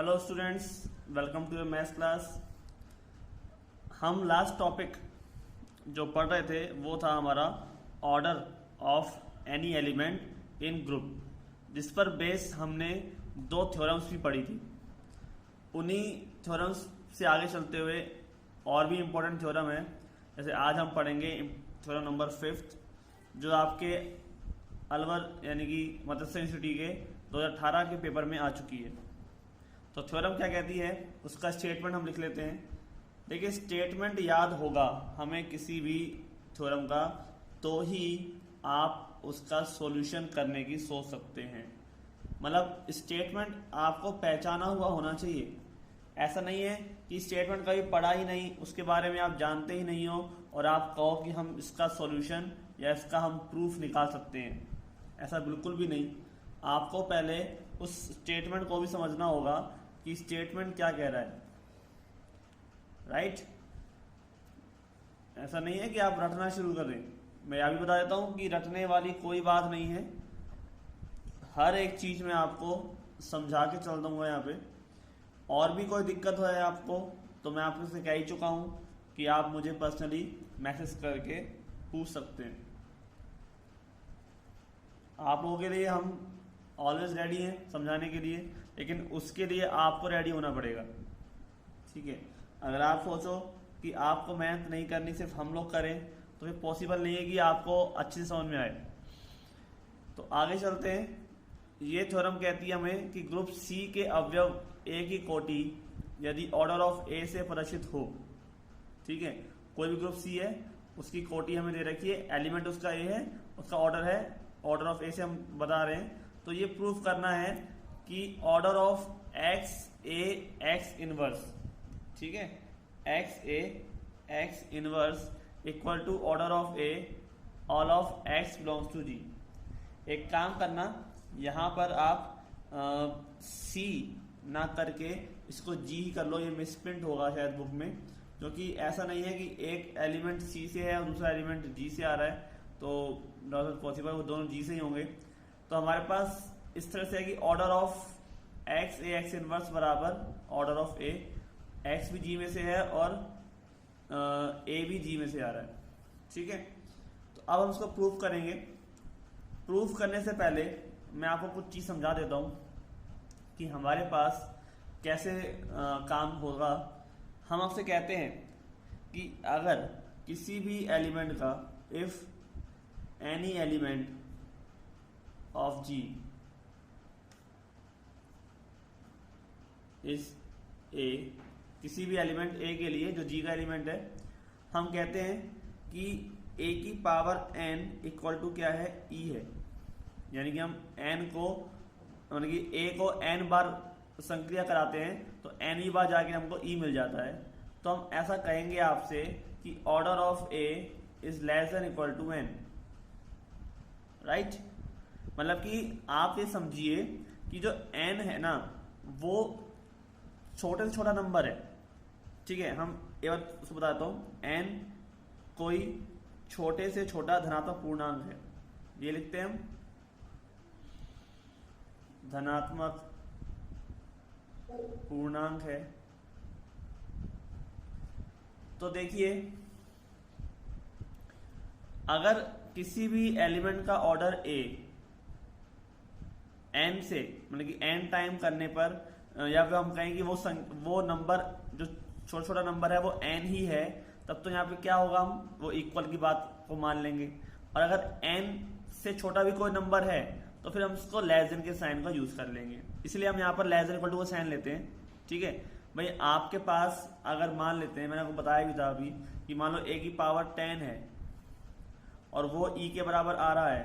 Hello students, welcome to your maths class. हम last topic जो पढ़ रहे थे वो था हमारा order of any element in group, जिस पर बेस हमने दो थ्योरम्स भी पढ़ी थी। उन्हीं थ्योरम्स से आगे चलते हुए और भी इम्पोर्टेंट थ्योरम है, जैसे आज हम पढ़ेंगे थ्योरम नंबर 5 जो आपके अलवर यानी कि मदरसा यूनिवर्सिटी के 2018 के पेपर में आ चुकी है। तो थ्योरम क्या कहती है उसका स्टेटमेंट हम लिख लेते हैं। देखिए, स्टेटमेंट याद होगा हमें किसी भी थ्योरम का, तो ही आप उसका सॉल्यूशन करने की सोच सकते हैं। मतलब स्टेटमेंट आपको पहचाना हुआ होना चाहिए। ऐसा नहीं है कि स्टेटमेंट कभी पढ़ा ही नहीं, उसके बारे में आप जानते ही नहीं हो और आप कहो कि हम इसका सॉल्यूशन या इसका हम प्रूफ निकाल सकते हैं। ऐसा बिल्कुल भी नहीं। आपको पहले उस स्टेटमेंट को भी समझना होगा कि स्टेटमेंट क्या कह रहा है, राइट। ऐसा नहीं है कि आप रटना शुरू कर दें। मैं यह भी बता देता हूं कि रटने वाली कोई बात नहीं है। हर एक चीज में आपको समझा के चल दूंगा यहाँ पे। और भी कोई दिक्कत है आपको तो मैं आपको से कह ही चुका हूं कि आप मुझे पर्सनली मैसेज करके पूछ सकते हैं। आप लोगों के लिए हम ऑलवेज रेडी हैं समझाने के लिए, लेकिन उसके लिए आपको रेडी होना पड़ेगा, ठीक है। अगर आप सोचो कि आपको मेहनत नहीं करनी, सिर्फ हम लोग करें, तो फिर पॉसिबल नहीं है कि आपको अच्छी समझ में आए। तो आगे चलते हैं। ये थ्योरम कहती है हमें कि ग्रुप सी के अवयव ए की कोटि यदि ऑर्डर ऑफ ए से प्रदर्शित हो, ठीक है। कोई भी ग्रुप सी है, उसकी कोटि हमें दे रखी है, एलिमेंट उसका ए है, उसका ऑर्डर है, ऑर्डर ऑफ ए से हम बता रहे हैं। तो ये प्रूफ करना है कि order of x a x inverse, ठीक है, x a x inverse equal to order of a all of x belongs to G. एक काम करना, यहां पर आप सी ना करके इसको जी ही कर लो। ये मिसप्रिंट होगा शायद बुक में, क्योंकि ऐसा नहीं है कि एक एलिमेंट सी से है और दूसरा एलिमेंट जी से आ रहा है, तो नॉट पॉसिबल, वो दोनों जी से ही होंगे। तो हमारे पास इस तरह से है कि order of x a x inverse बराबर ऑर्डर ऑफ ए, एक्स भी जी में से है और ए भी जी में से आ रहा है, ठीक है। तो अब हम इसको प्रूफ करेंगे। प्रूफ करने से पहले मैं आपको कुछ चीज समझा देता हूं कि हमारे पास कैसे काम होगा। हम आपसे कहते हैं कि अगर किसी भी एलिमेंट का, if any element of G is a, किसी भी एलिमेंट ए के लिए जो जी का एलिमेंट है, हम कहते हैं कि ए की पावर एन इक्वल टू क्या है, ई है। यानी कि हम एन को, यानी कि ए को एन बार संक्रिया कराते हैं तो एन ई बार जाके हमको ई मिल जाता है। तो हम ऐसा कहेंगे आपसे कि order of a is less than equal to n, right. मतलब कि आप ये समझिए कि जो एन है ना, वो छोटे से छोटा नंबर है, ठीक है। हम एक बार उसको बताता हूं, एन कोई छोटे से छोटा धनात्मक पूर्णांक है। ये लिखते हैं हम, धनात्मक पूर्णांक है। तो देखिए, अगर किसी भी एलिमेंट का ऑर्डर ए एन से, मतलब कि एन टाइम करने पर, या फिर हम कहें कि वो नंबर जो छोटा छोटा नंबर है वो एन ही है, तब तो यहाँ पे क्या होगा, हम वो इक्वल की बात को मान लेंगे। और अगर एन से छोटा भी कोई नंबर है तो फिर हम उसको लेस देन के साइन का यूज कर लेंगे। इसलिए हम यहाँ पर लेस देन इक्वल टू का साइन लेते हैं, ठीक है भाई। आपके पास अगर मान लेते हैं, मैंने आपको बताया भी था अभी, कि मान लो ए की पावर 10 है और वो ई के बराबर आ रहा है,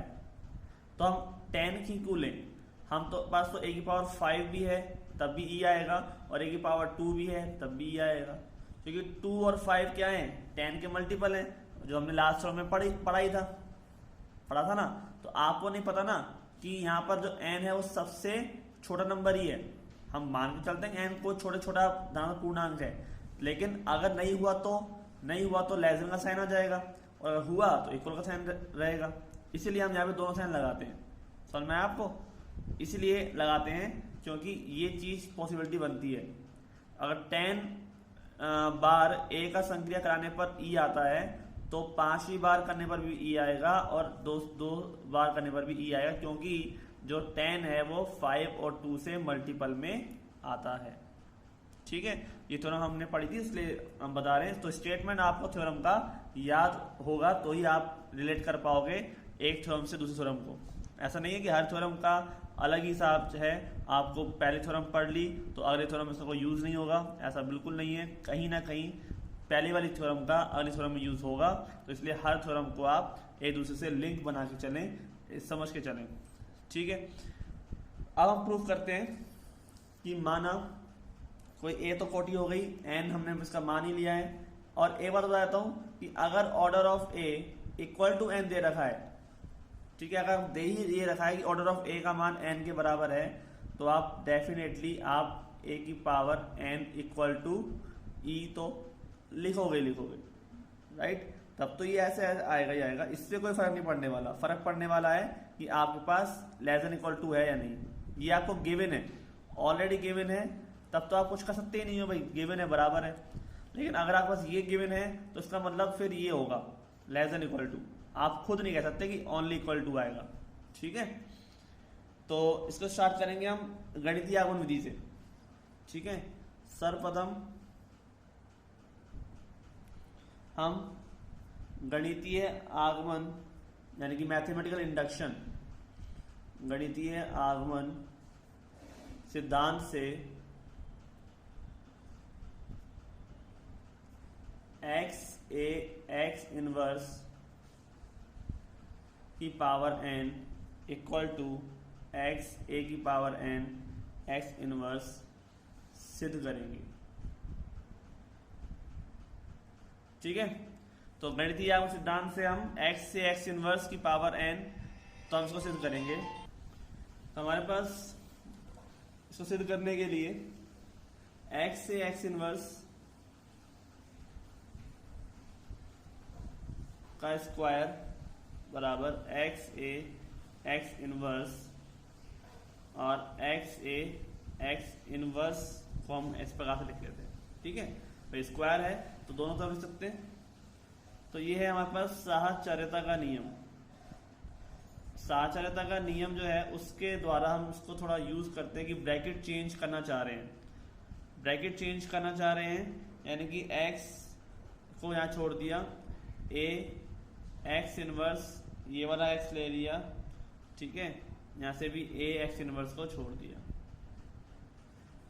तो हम 10 की क्यों लें। हम तो पास तो ए की पावर 5 भी है तब भी ई आएगा, और ए की पावर 2 भी है तब भी ई आएगा, क्योंकि 2 और 5 क्या है, 10 के मल्टीपल है, जो हमने लास्ट टर्म में पढ़ा था ना। तो आपको नहीं पता ना कि यहाँ पर जो एन है वो सबसे छोटा नंबर ही है। हम मान के चलते हैं एन को छोटा छोटा धनात्मक पूर्णांक है, लेकिन अगर नहीं हुआ तो लेस देन का साइन आ जाएगा, और हुआ तो इक्वल का साइन रहेगा। इसीलिए हम यहाँ पे दोनों साइन लगाते हैं। समझ में आया आपको? इसलिए लगाते हैं क्योंकि ये चीज पॉसिबिलिटी बनती है। अगर 10 बार ए का संक्रिया कराने पर ई आता है तो 5वीं बार करने पर भी ई आएगा और दो बार करने पर भी ई आएगा, क्योंकि जो 10 है वो 5 और 2 से मल्टीपल में आता है। ठीक है, ये थ्योरम हमने पढ़ी थी इसलिए हम बता रहे हैं। तो स्टेटमेंट आपको थ्योरम का याद होगा तो ही आप रिलेट कर पाओगे एक थ्योरम से दूसरे थ्योरम को। ऐसा नहीं है कि हर थ्योरम का अलग ही हिसाब है, आपको पहले थ्योरम पढ़ ली तो अगले थ्योरम में इसका कोई यूज नहीं होगा, ऐसा बिल्कुल नहीं है। कहीं ना कहीं पहली वाली थ्योरम का अगली थ्योरम में यूज होगा, तो इसलिए हर थ्योरम को आप एक दूसरे से लिंक बना के चलें, समझ के चलें। ठीक है, अब हम प्रूफ करते हैं कि माना कोई ए तो कोटि हो गई, एन हमने इसका मान ही लिया है। और एक बात बता देता हूं कि अगर order of a equal to n दे रखा है, ठीक है, अगर दे ही ये रखा है कि ऑर्डर ऑफ ए का मान एन के बराबर है, तो आप डेफिनेटली आप ए की पावर एन इक्वल टू ई तो लिखोगे, राइट। तब तो ये ऐसे आएगा ही आएगा, इससे कोई फर्क नहीं पड़ने वाला। फर्क पड़ने वाला है कि आपके पास लेस देन इक्वल टू है या नहीं। ये आपको गिवन है, ऑलरेडी गिवन है, तब तो आप कुछ कर सकते ही नहीं हो, भाई गिवन है, बराबर है। लेकिन अगर आपके पास ये गिवन है तो इसका मतलब फिर ये होगा लेस देन इक्वल टू। आप खुद नहीं कह सकते कि ओनली इक्वल टू आएगा। ठीक है, तो इसको स्टार्ट करेंगे हम गणितीय आगमन विधि से। ठीक है, सर्वप्रथम हम गणितीय आगमन यानी कि मैथमेटिकल इंडक्शन, गणितीय आगमन सिद्धांत से एक्स ए एक्स इनवर्स की power n equal to x a की पावर एन एक्स इनवर्स सिद्ध करेंगे। ठीक है, तो गणितीय आगमन सिद्धांत से हम एक्स से एक्स इनवर्स की पावर एन, तो हम इसको सिद्ध करेंगे। तो हमारे पास इसको सिद्ध करने के लिए एक्स से एक्स इनवर्स का स्क्वायर बराबर एक्स ए एक्स इनवर्स, और एक्स ए एक्स इनवर्स को हम इस प्रकार से लिख लेते हैं। ठीक है, तो स्क्वायर है तो दोनों तरफ लिख सकते हैं। तो ये है हमारे पास साहचर्यता का नियम। साहचर्यता का नियम जो है उसके द्वारा हम इसको थोड़ा यूज करते हैं कि ब्रैकेट चेंज करना चाह रहे हैं, ब्रैकेट चेंज करना चाह रहे हैं, यानी कि x को यहाँ छोड़ दिया, a x इनवर्स ये वाला x ले लिया। ठीक है, यहाँ से भी a x इनवर्स को छोड़ दिया।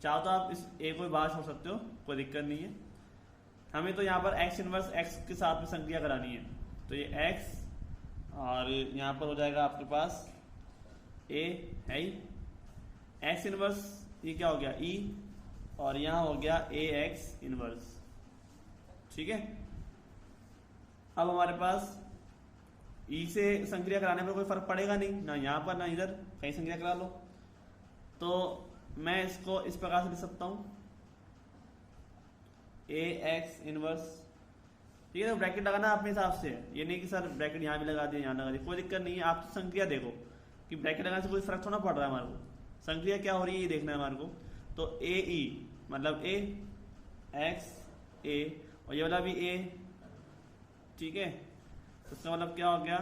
चाहो तो आप इस a को बाहर छोड़ सकते हो, कोई दिक्कत नहीं है। हमें तो यहाँ पर x इनवर्स x के साथ में संक्रिया करानी है, तो ये x और यहाँ पर हो जाएगा आपके पास a है ही, x इनवर्स ये क्या हो गया e, और यहाँ हो गया a x इनवर्स। ठीक है, अब हमारे पास e से संक्रिया कराने पर कोई फर्क पड़ेगा नहीं, ना यहाँ पर ना इधर, कहीं संक्रिया करा लो। तो मैं इसको इस प्रकार से लिख सकता हूँ a x इनवर्स। ठीक है, तो ब्रैकेट लगाना अपने हिसाब से, ये नहीं कि सर ब्रैकेट यहाँ भी लगा दिया यहाँ लगा दिया, कोई दिक्कत नहीं है। आप तो संक्रिया देखो कि ब्रैकेट लगाने से कोई फर्क थोड़ा पड़ रहा है हमारे को, संक्रिया क्या हो रही है ये देखना है हमारे को। तो a e मतलब a x a, और ये वाला भी a। ठीक है, तो इसका मतलब क्या हो गया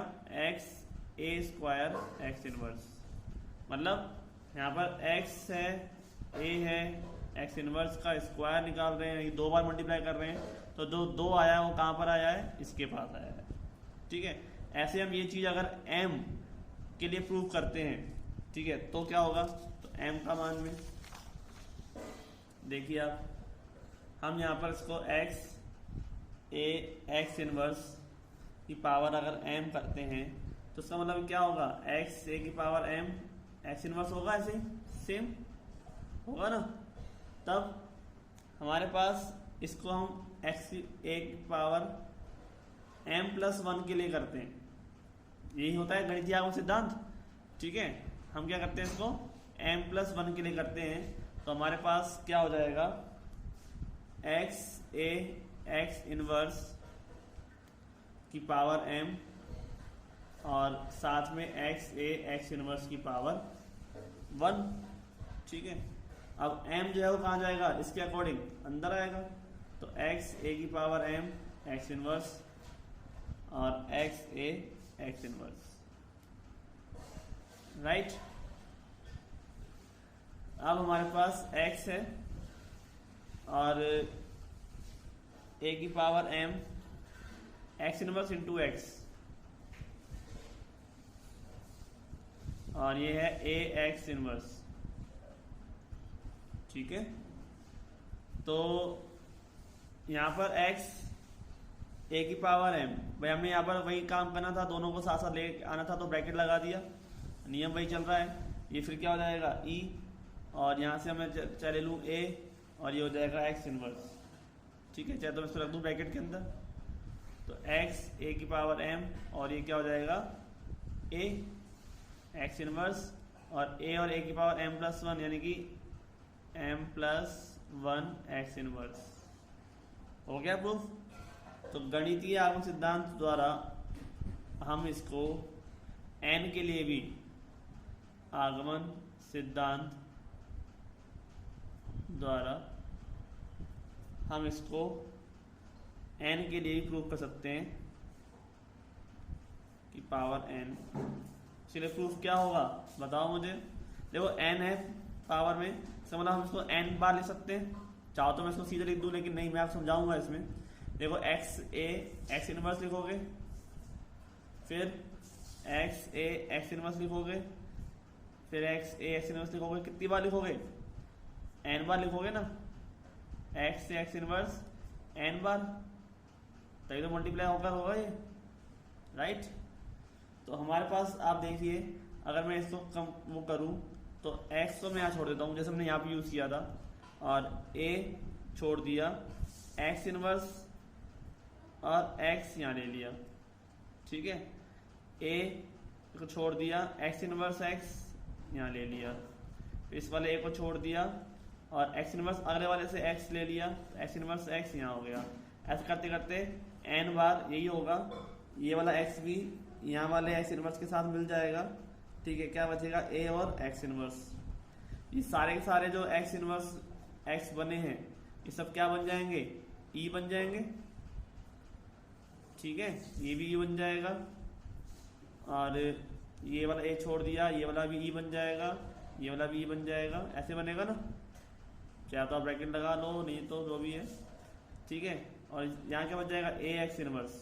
x a square x inverse, मतलब यहाँ पर x है a है, x इनवर्स का स्क्वायर निकाल रहे हैं, दो बार मल्टीप्लाई कर रहे हैं, तो जो दो आया है वो कहाँ पर आया है, इसके पास आया है। ठीक है, ऐसे हम ये चीज अगर m के लिए प्रूव करते हैं, ठीक है, तो क्या होगा, तो m का मान में देखिए आप, हम यहाँ पर इसको x a x इनवर्स की पावर अगर m करते हैं तो इसका मतलब क्या होगा, x a की पावर m x इनवर्स होगा, ऐसे सेम होगा ना। तब हमारे पास इसको हम x a की पावर m+1 के लिए करते हैं, यही होता है गणितीय आगमन सिद्धांत। ठीक है, हम क्या करते हैं, इसको m+1 के लिए करते हैं, तो हमारे पास क्या हो जाएगा, x a x इनवर्स की पावर m और साथ में x a x इनवर्स की पावर 1। ठीक है। अब m जो है वो कहाँ जाएगा, इसके अकॉर्डिंग अंदर आएगा, तो x a की पावर m x इनवर्स और x a x inverse, right. अब हमारे पास x है और a की power m x inverse into x, और ये है a x इनवर्स, ठीक है। तो यहाँ पर x a की पावर m, भाई हमने यहाँ पर वही काम करना था, दोनों को साथ साथ ले आना था, तो ब्रैकेट लगा दिया, नियम वही चल रहा है। ये फिर क्या हो जाएगा e, और यहाँ से मैं चले लूँ a, और ये हो जाएगा x इनवर्स, ठीक है। चाहे तो मैं इसको रख दूँ ब्रैकेट के अंदर, तो x a की पावर m, और ये क्या हो जाएगा a x इनवर्स, और a और a की पावर m प्लस 1, यानी कि m प्लस 1 x इनवर्स। हो गया प्रूफ। तो गणितीय आगमन सिद्धांत द्वारा हम इसको n के लिए भी आगमन सिद्धांत द्वारा हम इसको n के लिए भी प्रूफ कर सकते हैं कि पावर n। चलिए प्रूफ क्या होगा बताओ मुझे। देखो n है पावर में, इसका मतलब हम इसको n बार लिख सकते हैं, चाहो तो मैं इसको सीधे लिख दूं, लेकिन नहीं, मैं आपको समझाऊंगा इसमें। देखो x a x इनवर्स लिखोगे, फिर x a x इनवर्स लिखोगे, फिर x a x इनवर्स लिखोगे, कितनी बार लिखोगे, n बार लिखोगे ना, x से x इनवर्स n बार, तभी तो मल्टीप्लाई होकर होगा ये, राइट। तो हमारे पास आप देखिए, अगर मैं इसको कम वो करूं तो x को मैं यहाँ छोड़ देता हूँ, जैसे हमने यहाँ पे यूज किया था, और a छोड़ दिया, x इनवर्स और x यहाँ ले लिया, ठीक है। a को छोड़ दिया, x इनवर्स x यहाँ ले लिया, फिर इस वाले a को छोड़ दिया और x इनवर्स अगले वाले से x ले लिया, x इनवर्स x यहाँ हो गया। ऐसे करते करते n बार यही होगा, ये वाला x भी यहाँ वाले x इनवर्स के साथ मिल जाएगा, ठीक है। क्या बचेगा, a और x इनवर्स। ये सारे के सारे जो x इनवर्स x बने हैं, ये सब क्या बन जाएंगे, e बन जाएंगे, ठीक है। ये भी e बन जाएगा, और ये वाला a छोड़ दिया, ये वाला भी e बन जाएगा, ये वाला भी e बन जाएगा, ऐसे बनेगा ना। चाहे तो आप ब्रैकेट लगा लो, नहीं तो जो भी है, ठीक है। और यहाँ क्या बच जाएगा, a x इनवर्स।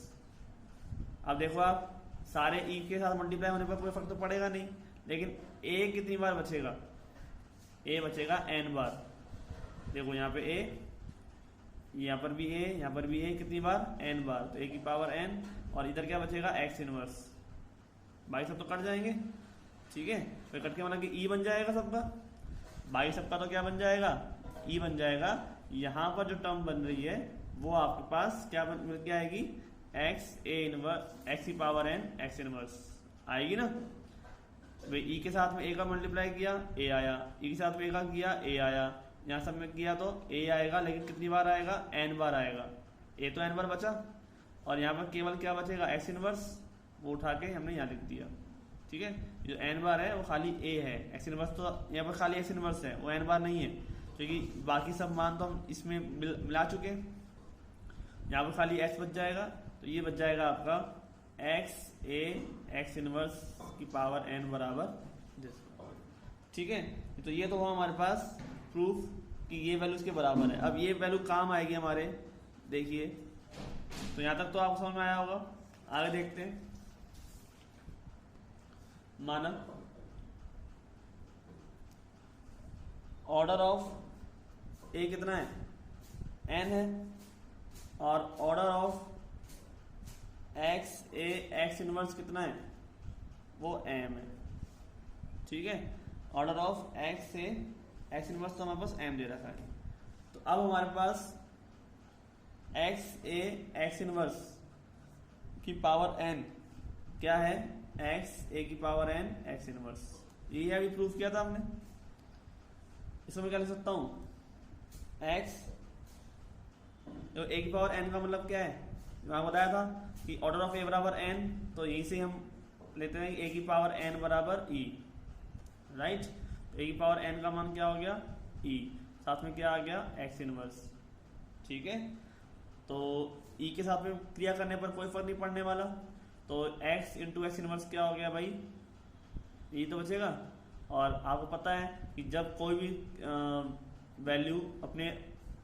अब देखो आप, सारे e के साथ मल्टीप्लाई होने पर कोई फर्क तो पड़ेगा नहीं, लेकिन a कितनी बार बचेगा, a बचेगा n बार। देखो यहाँ पे a, यहाँ पर भी a, यहाँ पर भी a, कितनी बार, n बार, तो a की पावर n, और इधर क्या बचेगा, x इनवर्स। बाकी सब तो कट जाएंगे, ठीक है। फिर कट के मतलब कि e बन जाएगा सबका, बाकी सबका तो क्या बन जाएगा, e बन जाएगा। यहाँ पर जो टर्म बन रही है वो आपके पास क्या मिल के आएगी, x a इनवर्स x की पावर n x इनवर्स आएगी ना। भाई e के साथ में a का मल्टीप्लाई किया, a आया, e के साथ में a का किया, a आया, यहाँ सब में किया तो a आएगा, लेकिन कितनी बार आएगा, n बार आएगा। a तो n बार बचा, और यहाँ पर केवल क्या बचेगा, x इनवर्स, वो उठा के हमने यहाँ लिख दिया, ठीक है। जो n बार है वो खाली a है, x इनवर्स तो यहाँ पर खाली x इनवर्स है, वो n बार नहीं है, क्योंकि बाकी सब मान तो हम इसमें मिला चुके हैं। यहाँ पर खाली x बच जाएगा, तो ये बच जाएगा आपका x a x इनवर्स की पावर n बराबर, ठीक है। तो ये तो हुआ हमारे पास प्रूफ कि ये वैल्यू इसके बराबर है। अब ये वैल्यू काम आएगी हमारे, देखिए। तो यहाँ तक तो आपको समझ में आया होगा, आगे देखते हैं। माना ऑर्डर ऑफ a कितना है, n है, और order of x a x inverse कितना है, वो m है, ठीक है। Order of x a x inverse तो हमारे पास m दे रखा है। तो अब हमारे पास x a x इनवर्स की पावर n क्या है, x a की पावर n x इनवर्स। यही अभी प्रूफ किया था हमने। इसमें क्या लिख सकता हूं, x तो a की पावर n का मतलब क्या है, वहां बताया था कि ऑर्डर ऑफ a बराबर n, तो यहीं से हम लेते हैं a की पावर n बराबर e, राइट। ए की पावर एन का मान क्या हो गया ई, साथ में क्या आ गया एक्स इनवर्स। ठीक है, तो ई के साथ में क्रिया करने पर कोई फर्क नहीं पड़ने वाला, तो एक्स इंटू एक्स इनवर्स क्या हो गया भाई, ई तो बचेगा। और आपको पता है कि जब कोई भी वैल्यू अपने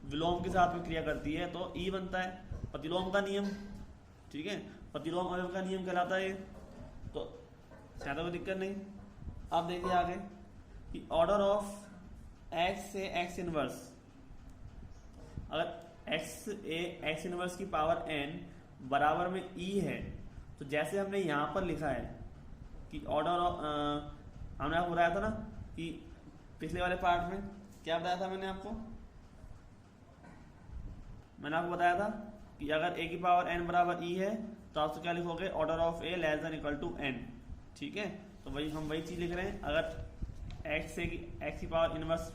विलोम के साथ में क्रिया करती है तो ई बनता है, प्रतिलोम का नियम। ठीक है, प्रतिलोम अवयव का नियम कहलाता है, तो ज्यादा कोई दिक्कत नहीं। अब देखिए आगे कि ऑर्डर ऑफ एक्स से एक्स इनवर्स, अगर एक्स ए एक्स इनवर्स की पावर एन बराबर में ई है, तो जैसे हमने यहां पर लिखा है कि ऑर्डर ऑफ, हमने आपको बताया था ना कि पिछले वाले पार्ट में क्या बताया था, मैंने आपको बताया था कि अगर ए की पावर एन बराबर ई है तो आप क्या लिखोगे, order of a less than equal to n. ठीक है, तो वही हम वही चीज लिख रहे हैं, अगर एक्स की power inverse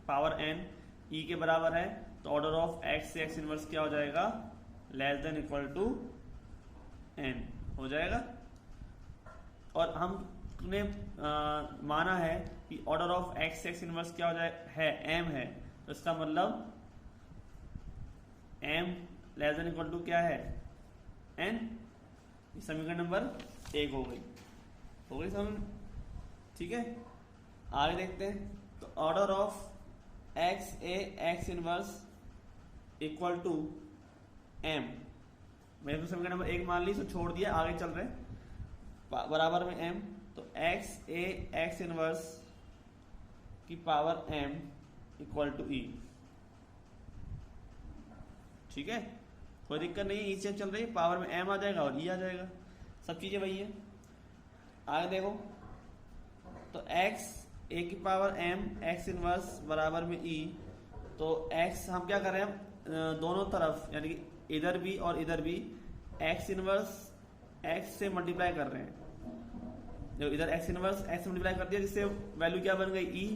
power n e के बराबर है तो ऑर्डर ऑफ एक्स से एक्स इनवर्स क्या हो जाएगा, less than equal to n हो जाएगा। और हमने माना है कि ऑर्डर ऑफ एक्स से एक्स इनवर्स क्या हो जाए है एम है, तो इसका मतलब m less than equal to क्या है एन। समीकरण नंबर 1 हो गई समझ। ठीक है, आगे देखते हैं, तो order of x a x inverse equal to m, मैंने तो समीकरण नंबर 1 मान ली, तो छोड़ दिया, आगे चल रहे बराबर में एम, तो एक्स ए एक्स इनवर्स की पावर एम इक्वल टू ई। ठीक है, कोई दिक्कत नहीं, ई से चल रही है, पावर में एम आ जाएगा और ई आ जाएगा, सब चीजें वही है। आगे देखो, तो एक्स ए की पावर एम एक्स इनवर्स बराबर में ई, तो एक्स हम क्या कर रहे हैं, दोनों तरफ यानी कि इधर भी और इधर भी एक्स इनवर्स एक्स से मल्टीप्लाई कर रहे हैं। जो इधर एक्स इनवर्स एक्स से मल्टीप्लाई कर दिया, जिससे वैल्यू क्या बन गई ई,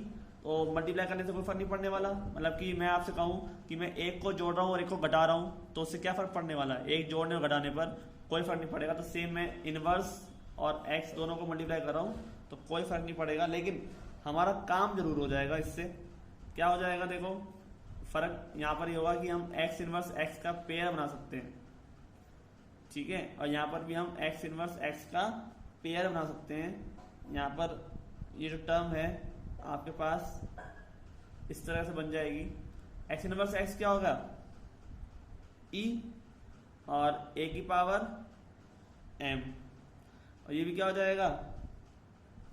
तो मल्टीप्लाई करने से कोई फर्क नहीं पड़ने वाला। मतलब कि मैं आपसे कहूं कि मैं एक को जोड़ रहा हूं और एक को घटा रहा हूं, तो उससे क्या फर्क पड़ने वाला है, एक जोड़ने और घटाने पर कोई फर्क नहीं पड़ेगा। तो सेम मैं इनवर्स और एक्स दोनों को मल्टीप्लाई कर रहा हूं तो कोई फर्क नहीं पड़ेगा, लेकिन हमारा काम जरूर हो जाएगा। इससे क्या हो जाएगा, देखो फर्क यहाँ पर ये होगा कि हम एक्स इनवर्स एक्स का पेयर बना सकते हैं। ठीक है, और यहाँ पर भी हम एक्स इनवर्स एक्स का पेयर बना सकते हैं। यहाँ पर ये जो टर्म है आपके पास इस तरह से बन जाएगी, एक्स इनवर्स एक्स क्या होगा ई, और ए की पावर एम, और ये भी क्या हो जाएगा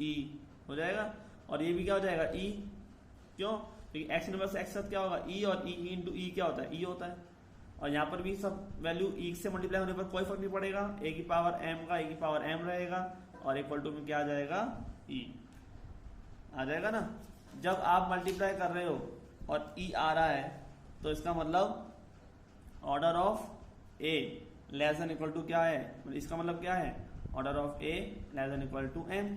ई हो जाएगा, और ये भी क्या हो जाएगा ई। क्यों, क्योंकि एक्स इनवर्स एक्स साथ क्या होगा ई, और ई इंटू ई क्या होता है ई होता है। और यहाँ पर भी सब वैल्यू ई से मल्टीप्लाई होने पर कोई फर्क नहीं पड़ेगा, ए की पावर एम का ए की पावर एम रहेगा, और इक्वल टू में क्या आ जाएगा ई आ जाएगा ना। जब आप मल्टीप्लाई कर रहे हो और ई आ रहा है तो इसका मतलब order of a less than equal to क्या है, इसका मतलब क्या है, order of a less than equal to m.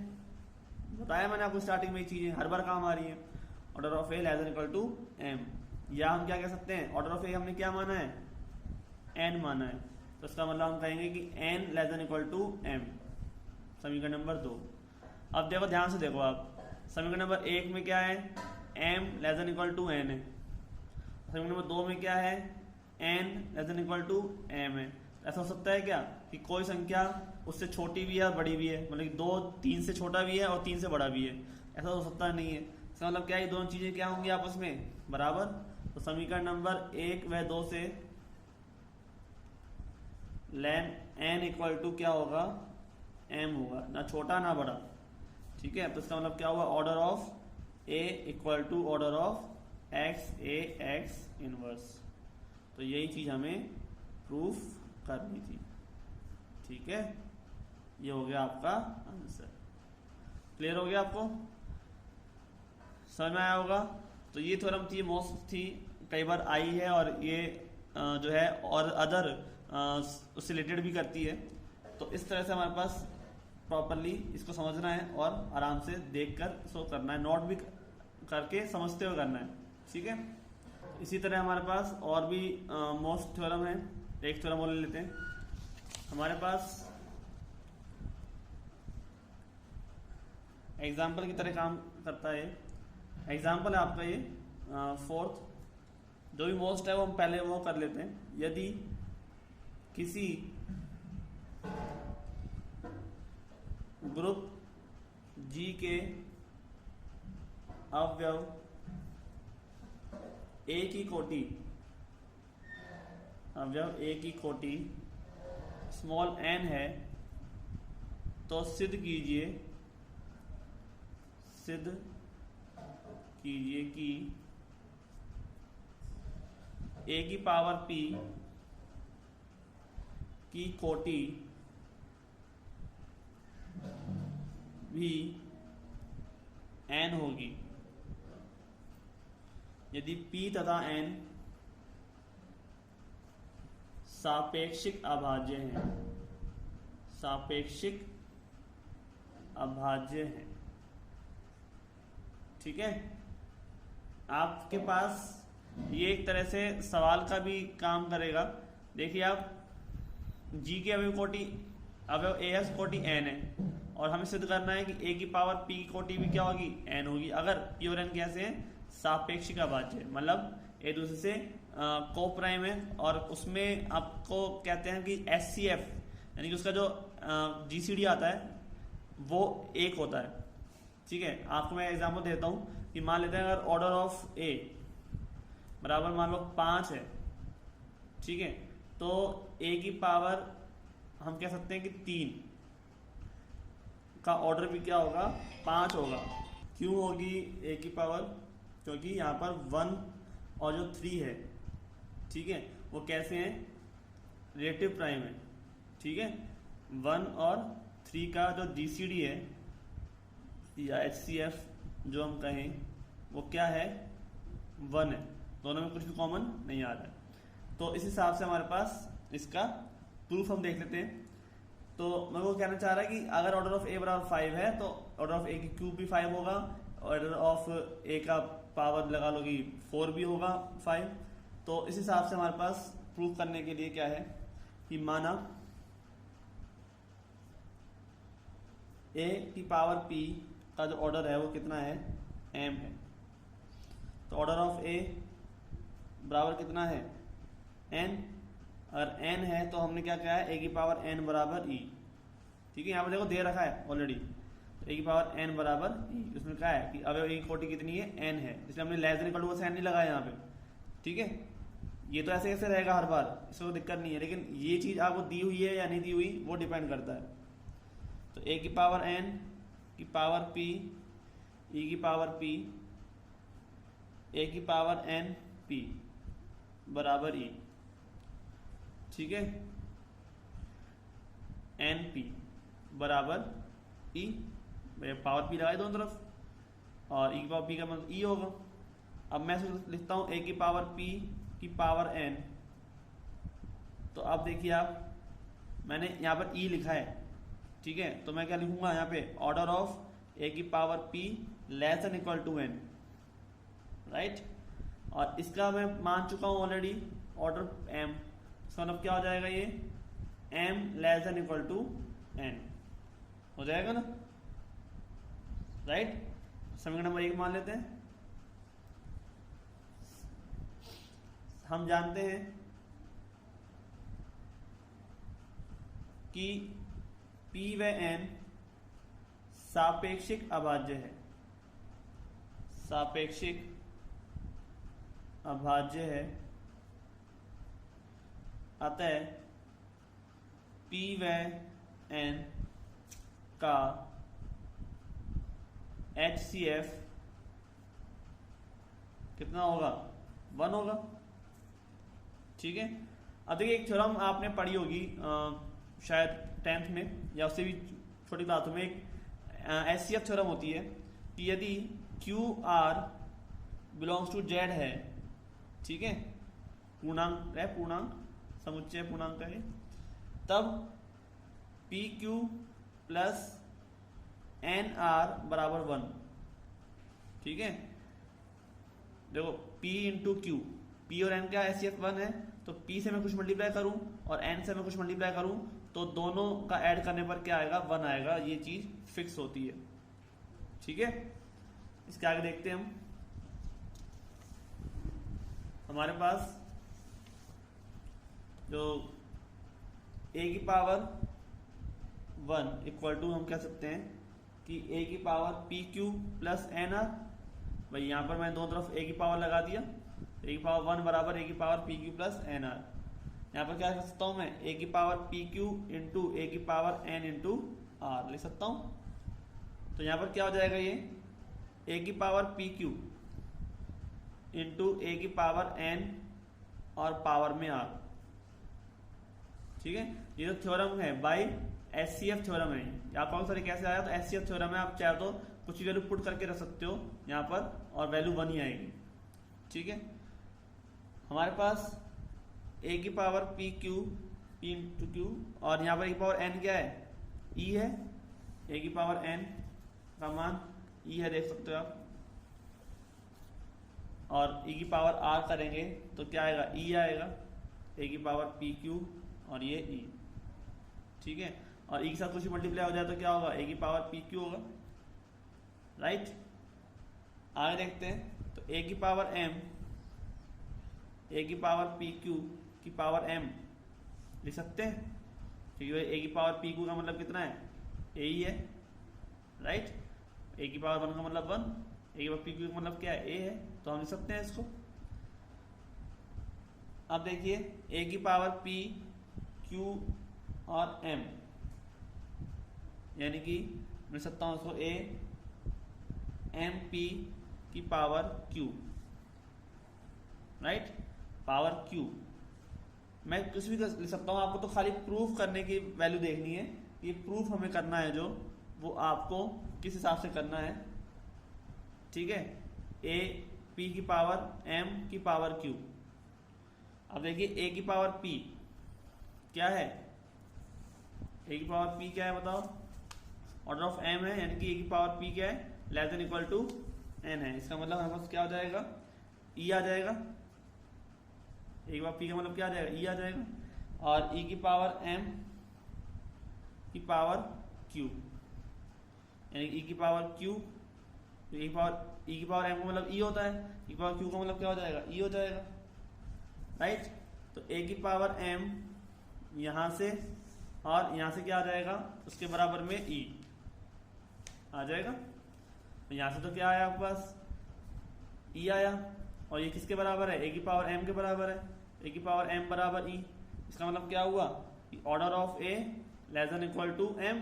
बताया मैंने आपको स्टार्टिंग में ये चीजें हर बार काम आ रही है, order of a less than equal to m. या हम क्या कह सकते हैं, ऑर्डर ऑफ ए हमने क्या माना है एन माना है, तो इसका मतलब हम कहेंगे कि n less than equal to m. समीकरण नंबर 2। अब देखो ध्यान से देखो आप, समीकरण नंबर 1 में क्या है m less than equal to n है, समीकरण नंबर 2 में क्या है n less than equal to m है। ऐसा हो सकता है क्या कि कोई संख्या उससे छोटी भी है और बड़ी भी है, मतलब कि 2 3 से छोटा भी है और 3 से बड़ा भी है, ऐसा हो सकता नहीं है। इसका मतलब क्या, ये दोनों चीजें क्या होंगी आपस में बराबर। तो समीकरण नंबर 1 व 2 से लेन एन इक्वल टू क्या होगा एम होगा, ना छोटा ना बड़ा। ठीक है, तो इसका मतलब क्या हुआ, order of a equal to order of x a x inverse. तो यही चीज हमें प्रूफ करनी थी। ठीक है, ये हो गया आपका आंसर। क्लियर हो गया आपको, समझ में आया होगा। तो ये थ्योरम थी, मोस्ट थी, कई बार आई है, और ये जो है और अदर उससे रिलेटेड भी करती है। तो इस तरह से हमारे पास प्रॉपरली इसको समझना है और आराम से देखकर इसको करना है, नोट भी करके समझते हुए करना है। ठीक है, इसी तरह हमारे पास और भी मोस्ट थ्योरम है। एक थ्योरम और ले लेते हैं। हमारे पास एग्जाम्पल की तरह काम करता है एग्जाम्पल है आपका ये फोर्थ, जो भी मोस्ट है वो हम पहले वो कर लेते हैं। यदि किसी ग्रुप G के अवयव A की कोटि, अवयव A की कोटि स्मॉल n है, तो सिद्ध कीजिए कि A की पावर P की कोटि भी n होगी यदि P तथा n सापेक्षिक अभाज्य हैं, सापेक्षिक अभाज्य हैं। ठीक है, आपके पास ये एक तरह से सवाल का भी काम करेगा। देखिए आप G के अवयव कोटि, अवयव AS कोटि n है और हमें सिद्ध करना है कि A की पावर P की कोटि भी क्या होगी, n होगी। अगर P और n कैसे हैं, सापेक्षिक अभाज्य, मतलब एक दूसरे से को प्राइम है और उसमें आपको कहते हैं कि SCF यानी कि उसका जो GCD आता है वो एक होता है। ठीक है, आपको मैं एग्जांपल देता हूँ कि मान लेते हैं अगर ऑर्डर ऑफ A बराबर मान लो 5 है, ठीक है, तो A की पावर हम कह सकते हैं कि 3 का ऑर्डर भी क्या होगा, 5 होगा। क्यों होगी A की पावर, क्योंकि यहाँ पर 1 और जो 3 है, ठीक है, वो कैसे हैं, रिलेटिव प्राइम है। ठीक है, 1 और 3 का जो GCD है या HCF जो हम कहें वो क्या है, 1 है, दोनों में कुछ भी कॉमन नहीं आ रहा है। तो इस हिसाब से हमारे पास इसका प्रूफ हम देख लेते हैं। तो मैं वो कहना चाह रहा है कि अगर ऑर्डर ऑफ A बराबर 5 है तो ऑर्डर ऑफ A की क्यूब भी 5 होगा, ऑर्डर ऑफ A का पावर लगा लो कि 4 भी होगा 5। तो इस हिसाब से हमारे पास प्रूफ करने के लिए क्या है कि माना A की पावर P का जो ऑर्डर है वो कितना है, m है। तो ऑर्डर ऑफ A बराबर कितना है, n। अगर n है तो हमने क्या कहा है, A की पावर n बराबर e। ठीक है, यहाँ पर देखो दे रखा है ऑलरेडी, A की पावर n बराबर e। उसमें कहा है कि अवयव A की कोटि कितनी है, n है, इसलिए हमने less than equal to sign नहीं लगाया यहाँ पे। ठीक है, ये तो ऐसे कैसे रहेगा हर बार, इसमें कोई दिक्कत नहीं है, लेकिन ये चीज आपको दी हुई है या नहीं दी हुई वो डिपेंड करता है। तो A की पावर n की पावर p, e की पावर p, A की पावर n p बराबर e। ठीक है, एन पी बराबर ई, पावर पी लगाए दोनों तरफ और ई की पावर पी का मतलब ई होगा। अब मैं लिखता हूं ए की पावर पी की पावर एन। तो अब देखिए आप, मैंने यहाँ पर ई लिखा है, ठीक है, तो मैं क्या लिखूंगा यहाँ पे, ऑर्डर ऑफ ए की power p less than equal to n, right. और इसका मैं मान चुका हूं ऑलरेडी ऑर्डर एम, इसका मतलब क्या हो जाएगा, ये m less than equal to n हो जाएगा ना, राइट। समीकरण नंबर 1 मान लेते हैं। हम जानते हैं कि p व n सापेक्षिक अभाज्य है, सापेक्षिक अभाज्य है, अतः P व N का HCF कितना होगा, 1 होगा। ठीक है, अब देखिए एक थ्योरम आपने पढ़ी होगी शायद 10th में या उससे भी छोटी क्लासों में, एक HCF थ्योरम होती है कि यदि QR बिलोंग्स टू Z है, ठीक है, पूर्णांक है, पूर्णांक समुच्चय पूर्णांक है, तब PQ प्लस NR बराबर 1। ठीक है, देखो P इंटू क्यू, P और N का HCF 1 है, तो P से मैं कुछ मल्टीप्लाई करूं और N से मैं कुछ मल्टीप्लाई करूं तो दोनों का ऐड करने पर क्या आएगा, 1 आएगा। ये चीज फिक्स होती है। ठीक है, इसके आगे देखते हैं हम। हमारे पास जो a की पावर 1 इक्वल टू हम कह सकते हैं कि a की power p q plus n r. भाई यहाँ पर मैं दोनों तरफ a की पावर लगा दिया, a की पावर 1 बराबर a की power p q plus n r. यहाँ पर क्या कर सकता हूँ मैं, a की power p q into a की पावर एन इंटू आर लिख सकता हूँ। तो यहाँ पर क्या हो जाएगा, ये a की power p q into a की पावर एन और पावर में आर। ठीक है, ये जो थ्योरम है बाय एचसीएफ थ्योरम है। आप कौन सॉरी कैसे आया, तो एचसीएफ थ्योरम है। आप चाहे तो कुछ भी वैल्यू पुट करके रख सकते हो यहाँ पर और वैल्यू 1 ही आएगी। ठीक है, हमारे पास a की power p Q P into Q और यहाँ पर a की पावर n क्या है, e है। a की पावर n का मान e है, देख सकते हो आप। और e की पावर r करेंगे तो क्या आएगा, e आएगा। a की पावर पी क्यू और ये e। ठीक है, और e के साथ कुछ मल्टीप्लाई हो जाए तो क्या होगा, a की पावर पी क्यू होगा। राइट, आगे देखते हैं। तो a की पावर m, a की पावर पी क्यू की पावर m लिख सकते हैं, क्योंकि a की पावर पी क्यू का मतलब कितना है, a ही है। राइट, a की पावर 1 का मतलब 1, a की पावर पी क्यू का मतलब क्या है, a है, तो हम लिख सकते हैं इसको। अब देखिए a की पावर p q और m, यानी कि लिख सकता हूं इसको a m p की power q। Right, power q मैं कुछ भी लिख सकता हूं, आपको तो खाली प्रूफ करने की वैल्यू देखनी है। ये प्रूफ हमें करना है जो, वो आपको किस हिसाब से करना है। ठीक है, a p की पावर m की पावर q। अब देखिए a की पावर p क्या है, a की पावर p क्या है बताओ, ऑर्डर ऑफ m है, यानी कि a की पावर p क्या है, less than equal to n है। इसका मतलब हमारे पास क्या हो जाएगा, e आ जाएगा। a की पावर p का मतलब क्या आ जाएगा, e आ जाएगा। और e की पावर m की पावर q, यानी e की पावर q, e की पावर m का मतलब e होता है, e की पावर q का मतलब क्या हो जाएगा, e हो जाएगा। राइट, तो a की पावर m यहां से और यहां से क्या आ जाएगा, उसके बराबर में e आ जाएगा। तो यहां से तो क्या आया आपके पास, e आया, और ये किसके बराबर है, a की पावर m के बराबर है, a की पावर m बराबर e। इसका मतलब क्या हुआ कि order of a less than equal to m,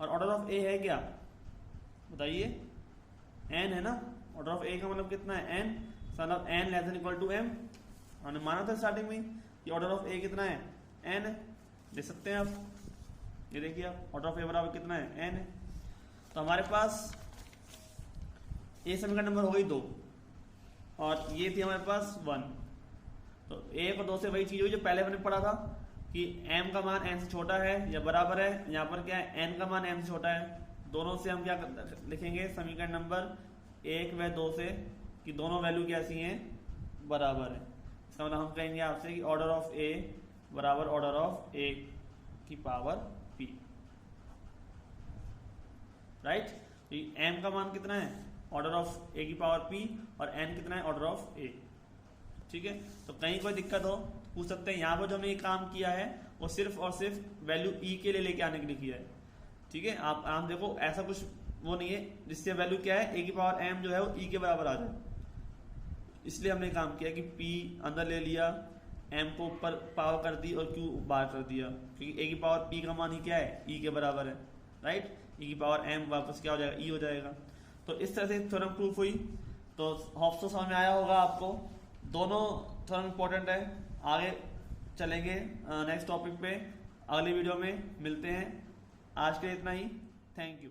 और ऑर्डर ऑफ a है क्या बताइए, n है ना। ऑर्डर ऑफ a का मतलब कितना है, n, मतलब n less than equal to m। हमने माना था स्टार्टिंग में कि ऑर्डर ऑफ a कितना है, n है, देख सकते हैं आप। ये देखिए आप, ऑर्डर ऑफ a बराबर कितना है, n है। तो हमारे पास a समीकरण नंबर हो गई 2 और ये थी हमारे पास 1। तो 1 और 2 से वही चीज हुई जो पहले मैंने पढ़ा था कि m का मान n से छोटा है या बराबर है। यहाँ पर क्या है, n का मान m से छोटा है। दोनों से हम क्या लिखेंगे, समीकरण नंबर 1 व 2 से, कि दोनों वैल्यू कैसी हैं, बराबर है। इसका मतलब हम कहेंगे आपसे कि ऑर्डर ऑफ a बराबर ऑर्डर ऑफ a की पावर p। राइट, तो m का मान कितना है, ऑर्डर ऑफ a की पावर p, और n कितना है, ऑर्डर ऑफ a। ठीक है, तो कहीं कोई दिक्कत हो पूछ सकते हैं। यहाँ पर जो हमने ये काम किया है वो सिर्फ और सिर्फ वैल्यू e के लिए लेके आने के लिए किया है। ठीक है, आप देखो ऐसा कुछ वो नहीं है जिससे वैल्यू क्या है, a की पावर m जो है वो e के बराबर आ जाए। इसलिए हमने काम किया कि p अंदर ले लिया, m को ऊपर पावर कर दी और q बाहर कर दिया, क्योंकि a की पावर p का मान ही क्या है, e के बराबर है। राइट, e की पावर m वापस क्या हो जाएगा, e हो जाएगा। तो इस तरह से थ्योरम प्रूफ हुई। तो होप तो समझ में आया होगा आपको। दोनों थ्योरम इंपॉर्टेंट है। आगे चलेंगे नेक्स्ट टॉपिक पे, अगले वीडियो में मिलते हैं। आज के लिए इतना ही, थैंक यू।